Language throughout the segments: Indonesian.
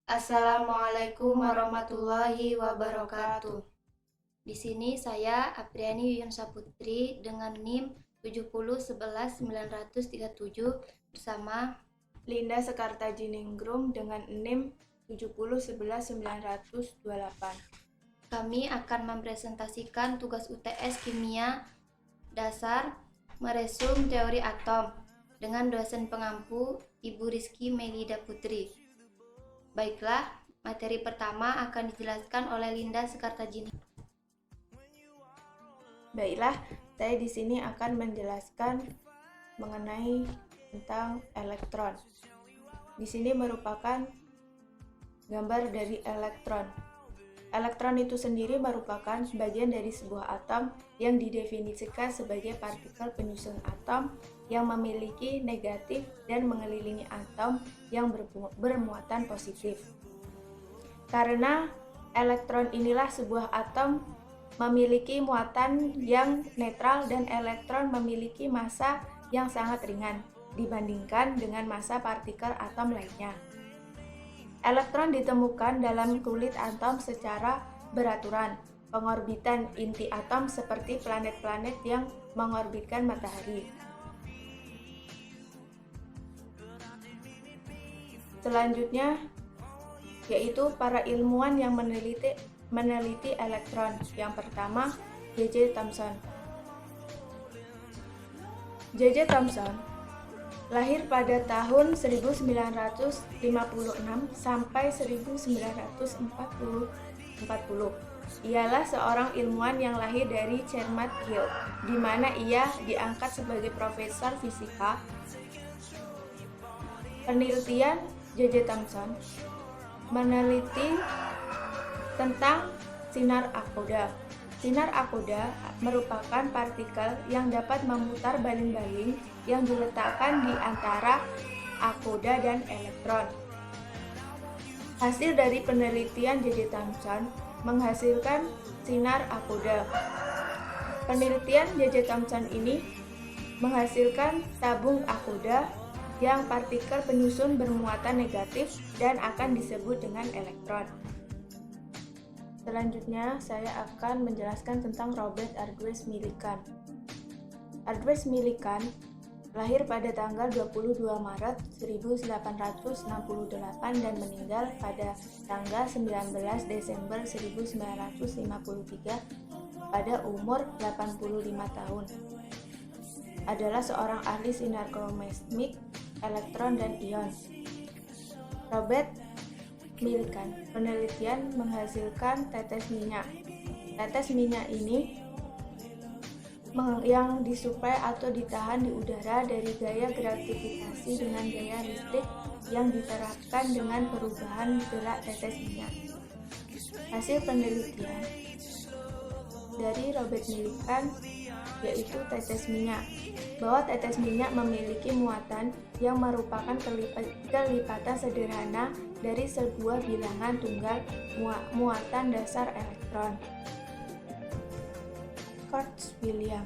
Assalamualaikum warahmatullahi wabarakatuh. Di sini saya Apriani Yuyun Saputri dengan NIM 70111937 bersama Linda Sekartajiningrum dengan NIM 70111928. Kami akan mempresentasikan tugas UTS Kimia Dasar meresum teori atom dengan dosen pengampu Ibu Rizky Melida Putri. Baiklah, materi pertama akan dijelaskan oleh Linda Sekartajiningrum. Baiklah, saya di sini akan menjelaskan mengenai tentang elektron. Di sini merupakan gambar dari elektron. Elektron itu sendiri merupakan bagian dari sebuah atom yang didefinisikan sebagai partikel penyusun atom yang memiliki negatif dan mengelilingi atom yang bermuatan positif. Karena elektron inilah sebuah atom memiliki muatan yang netral dan elektron memiliki massa yang sangat ringan dibandingkan dengan massa partikel atom lainnya. Elektron ditemukan dalam kulit atom secara beraturan, pengorbitan inti atom seperti planet-planet yang mengorbitkan matahari. Selanjutnya yaitu para ilmuwan yang meneliti elektron. Yang pertama, J.J. Thomson. J.J. Thomson lahir pada tahun 1956 sampai 1940. Ialah seorang ilmuwan yang lahir dari Chermside Hill, di mana ia diangkat sebagai profesor fisika. Penelitian J.J. Thomson meneliti tentang sinar akoda. Sinar akoda merupakan partikel yang dapat memutar baling-baling yang diletakkan di antara akoda dan elektron. Hasil dari penelitian J.J. Thomson menghasilkan sinar akoda. Penelitian J.J. Thomson ini menghasilkan tabung akoda yang partikel penyusun bermuatan negatif dan akan disebut dengan elektron. Selanjutnya, saya akan menjelaskan tentang Robert Argyll Millikan. Argyll Millikan lahir pada tanggal 22 Maret 1868 dan meninggal pada tanggal 19 Desember 1953 pada umur 85 tahun. Adalah seorang ahli sinar kromatik, elektron, dan ion. Robert Millikan penelitian menghasilkan tetes minyak. Tetes minyak ini yang disuplai atau ditahan di udara dari gaya gravifikasi dengan gaya listrik yang diterapkan dengan perubahan gerak tetes minyak. Hasil penelitian dari Robert Millikan yaitu tetes minyak, bahwa tetes minyak memiliki muatan yang merupakan kelipatan sederhana dari sebuah bilangan tunggal muatan dasar elektron. Kurt William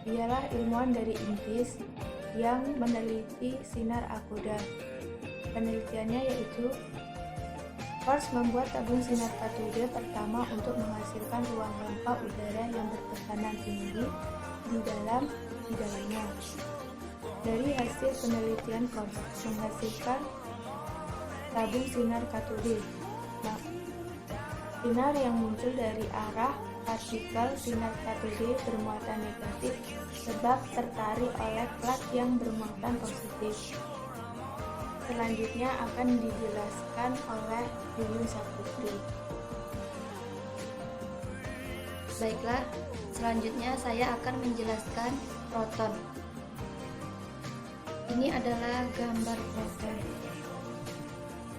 ialah ilmuwan dari Inggris yang meneliti sinar akoda. Penelitiannya yaitu Kurt membuat tabung sinar katode pertama untuk menghasilkan ruang hampa udara yang bertekanan tinggi di dalamnya. Dari hasil penelitian Kurt menghasilkan tabung sinar katode. Sinar yang muncul dari arah partikel sinar katode bermuatan negatif sebab tertarik oleh plat yang bermuatan positif. Selanjutnya akan dijelaskan oleh Yuyun Saputri. Baiklah, selanjutnya saya akan menjelaskan proton. Ini adalah gambar proton.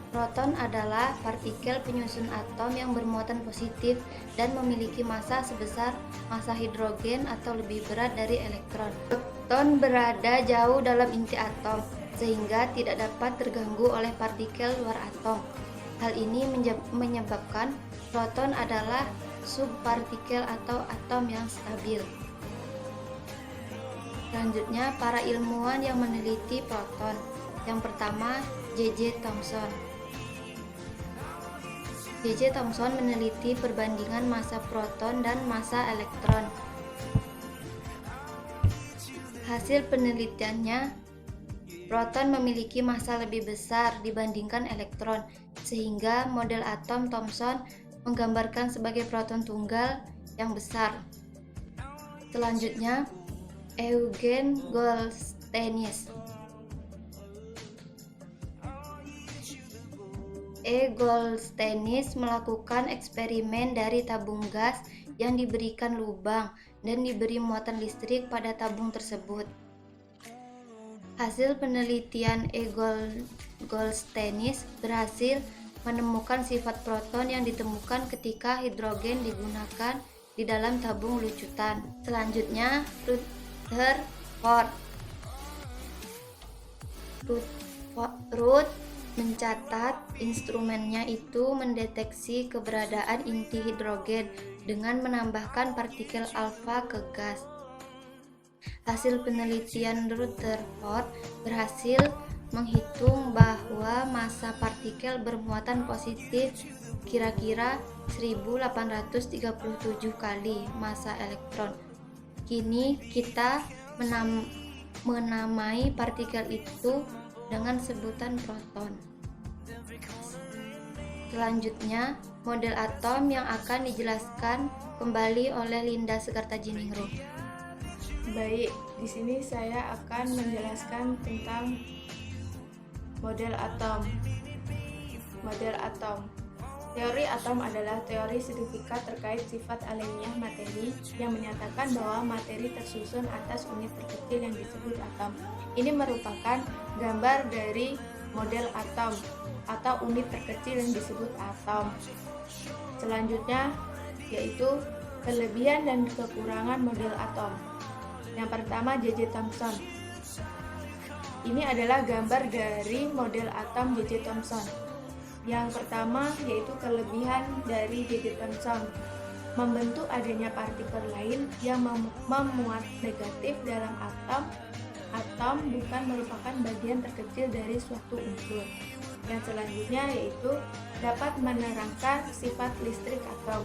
Proton adalah partikel penyusun atom yang bermuatan positif dan memiliki massa sebesar massa hidrogen atau lebih berat dari elektron. Proton berada jauh dalam inti atom, sehingga tidak dapat terganggu oleh partikel luar atom. Hal ini menyebabkan proton adalah subpartikel atau atom yang stabil. Selanjutnya, para ilmuwan yang meneliti proton. Yang pertama, J.J. Thomson. J.J. Thomson meneliti perbandingan massa proton dan massa elektron. Hasil penelitiannya, proton memiliki massa lebih besar dibandingkan elektron, sehingga model atom Thomson menggambarkan sebagai proton tunggal yang besar. Selanjutnya, Eugen Goldsteinis. Goldsteinis melakukan eksperimen dari tabung gas yang diberikan lubang dan diberi muatan listrik pada tabung tersebut. Hasil penelitian Goldsteinis berhasil menemukan sifat proton yang ditemukan ketika hidrogen digunakan di dalam tabung lucutan. Selanjutnya, Rutherford mencatat instrumennya itu mendeteksi keberadaan inti hidrogen dengan menambahkan partikel alfa ke gas. Hasil penelitian Rutherford berhasil menghitung bahwa massa partikel bermuatan positif kira-kira 1837 kali massa elektron. Kini kita menamai partikel itu dengan sebutan proton. Selanjutnya, model atom yang akan dijelaskan kembali oleh Linda Sekartajiningrung. Baik, di sini saya akan menjelaskan tentang model atom. Model atom. Teori atom adalah teori sertifikat terkait sifat alamiah materi yang menyatakan bahwa materi tersusun atas unit terkecil yang disebut atom. Ini merupakan gambar dari model atom atau unit terkecil yang disebut atom. Selanjutnya yaitu kelebihan dan kekurangan model atom. Yang pertama, J.J. Thomson. Ini adalah gambar dari model atom J.J. Thomson. Yang pertama yaitu kelebihan dari J.J. Thomson, membentuk adanya partikel lain yang memuat negatif dalam atom. Atom bukan merupakan bagian terkecil dari suatu unsur. Yang selanjutnya yaitu dapat menerangkan sifat listrik atom.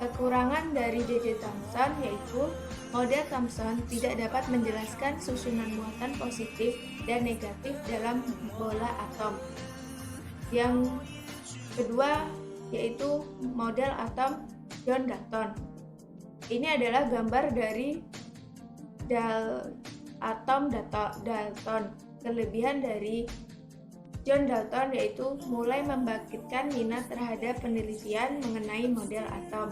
Kekurangan dari J.J. Thomson yaitu model Thomson tidak dapat menjelaskan susunan muatan positif dan negatif dalam bola atom. Yang kedua yaitu model atom John Dalton. Ini adalah gambar dari atom Dalton. Kelebihan dari John Dalton yaitu mulai membangkitkan minat terhadap penelitian mengenai model atom.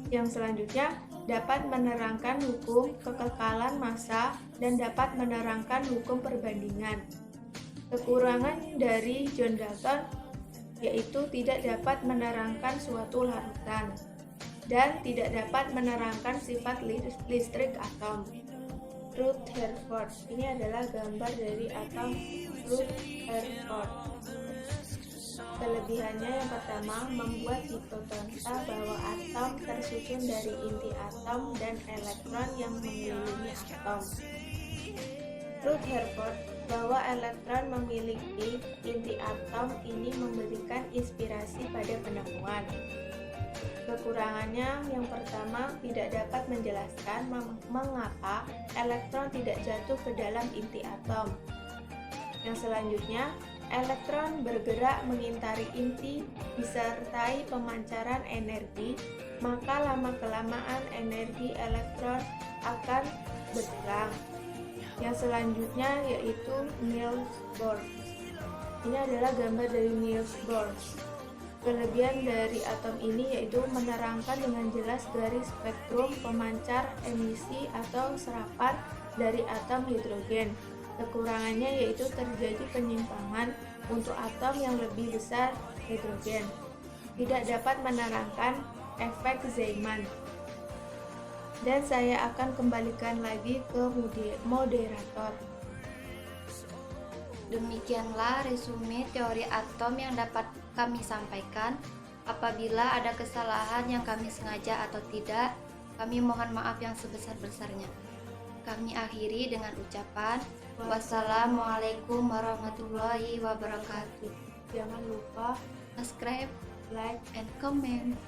Yang selanjutnya dapat menerangkan hukum kekekalan massa dan dapat menerangkan hukum perbandingan. Kekurangan dari John Dalton yaitu tidak dapat menerangkan suatu larutan dan tidak dapat menerangkan sifat listrik atom. Rutherford. Ini adalah gambar dari atom Rutherford. Kelebihannya yang pertama, membuat hipotensa bahwa atom tersusun dari inti atom dan elektron yang mengelilingi atom. Rutherford bahwa elektron memiliki inti atom ini memberikan inspirasi pada penemuan. Kekurangannya yang pertama, tidak dapat menjelaskan mengapa elektron tidak jatuh ke dalam inti atom. Yang selanjutnya, elektron bergerak mengitari inti disertai pemancaran energi, maka lama-kelamaan energi elektron akan berkurang. Yang selanjutnya yaitu Niels Bohr. Ini adalah gambar dari Niels Bohr. Kelebihan dari atom ini yaitu menerangkan dengan jelas garis spektrum pemancar emisi atau serapan dari atom hidrogen. Kekurangannya yaitu terjadi penyimpangan untuk atom yang lebih besar hidrogen. Tidak dapat menerangkan efek Zeeman. Dan saya akan kembalikan lagi ke moderator. Demikianlah resume teori atom yang dapat kami sampaikan. Apabila ada kesalahan yang kami sengaja atau tidak, kami mohon maaf yang sebesar-besarnya. kami akhiri dengan ucapan wassalamualaikum warahmatullahi wabarakatuh. Jangan lupa Subscribe, like, and comment.